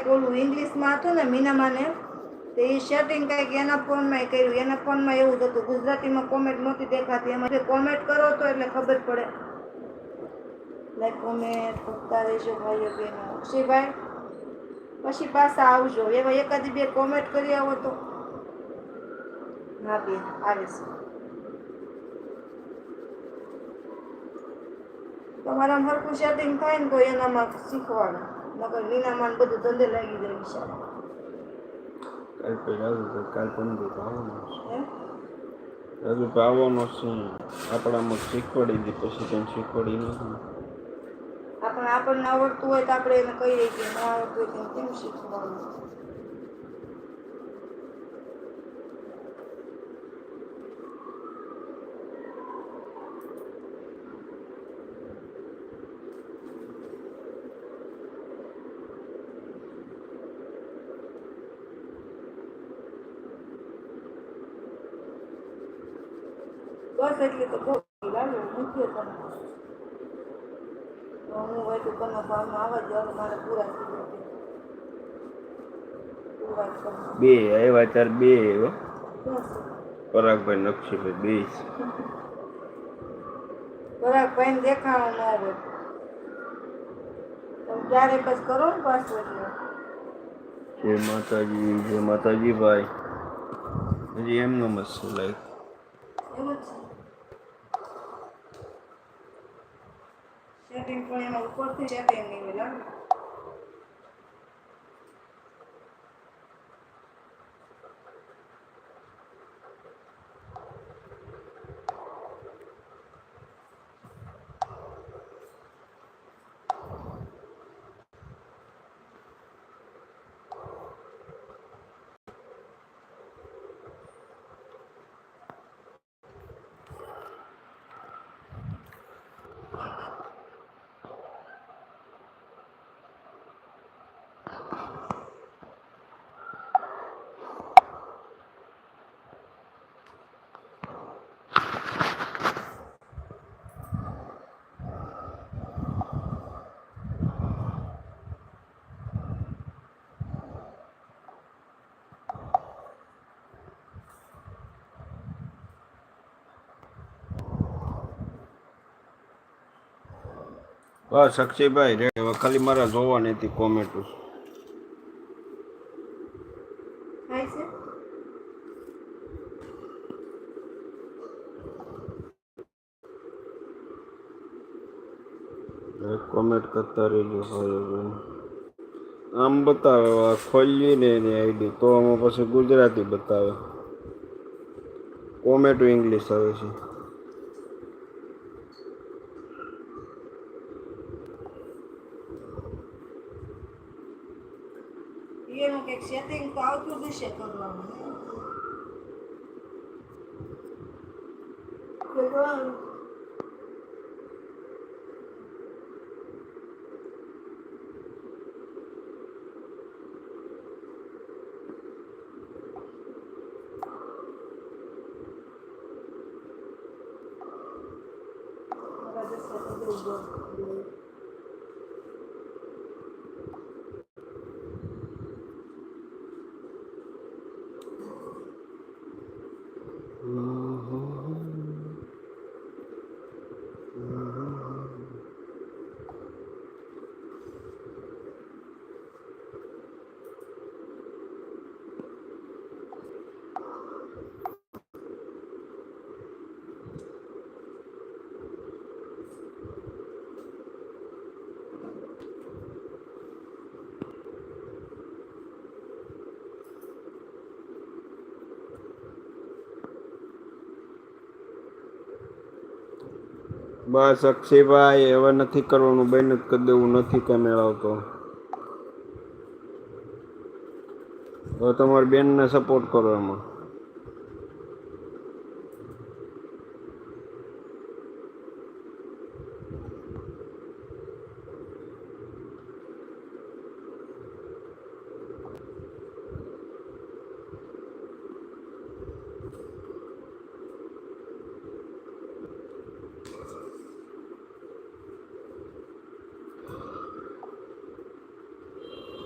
કંઈક ઓલું ઇંગ્લિશમાં હતું ને મીનામાને, તો એ સેટિંગ કંઈક એના ફોનમાં કર્યું. એના ફોનમાં એવું જ હતું, ગુજરાતીમાં કોમેન્ટ નહોતી દેખાતી. એમાં કોમેન્ટ કરો તો એટલે ખબર પડે. લાઈક કોમેન્ટ કરતા રહેજો ભાઈઓ બહેનો. અક્ષયભાઈ પછી પાછા આવજો, એવા એકાદી બે કોમેન્ટ કરી આવો તો. હા બેન આવે છે. તમારા હરખું સેટિંગ થાય ને તો એનામાં શીખવાડો, નકર મીનામાં બધું ધંધે લાગી જાય બિચારા. કાલ પહેલા કાલ પણ હજુ તો આવવાનો છે. આપણામાં શીખવાડી દી પછી કંઈ શીખવાડી નથી. આપણને આવડતું હોય તો આપણે એને કહીએ કે ન આવડતું હોય તો કેમ શીખવાડવું. બસ એટલી તો બહુ લાગે મૂકીએ તમે. હું હોય તો તમે ભાવમાં આવવા જ મારે પૂરા થઈ જાય. બે આવ્યા ચાર બે આવ્યો પરાગભાઈ નકશીભાઈ બે પરાગભાઈ ને દેખાણો ન હોય તમે ક્યારે બસ કરો ને પાછું. એટલે જય માતાજી ભાઈ. હજી એમનો મસ્ત લાઈક એવું જ છે. સેટિંગ પણ એમાં ઉપરથી સેટિંગ નહીં હોય. બસ અક્ષયભાઈ રે. હવે ખાલી મારા જોવાની હતી કોમેન્ટો. કોમેન્ટ કરતા રહેજો. આમ બતાવે ખોલીએ ને એની આઈડી તો આમાં પછી ગુજરાતી બતાવે, કોમેન્ટ ઇંગ્લિશ આવે છે. એનું કંઈક સેટિંગ તો આવતું હશે કરવાનું. બસ અક્ષયભાઈ હવે નથી કરવાનું, બેન જ કરી દેવું, નથી કે મેળવતો. હવે તમારી બેનને સપોર્ટ કરો એમાં.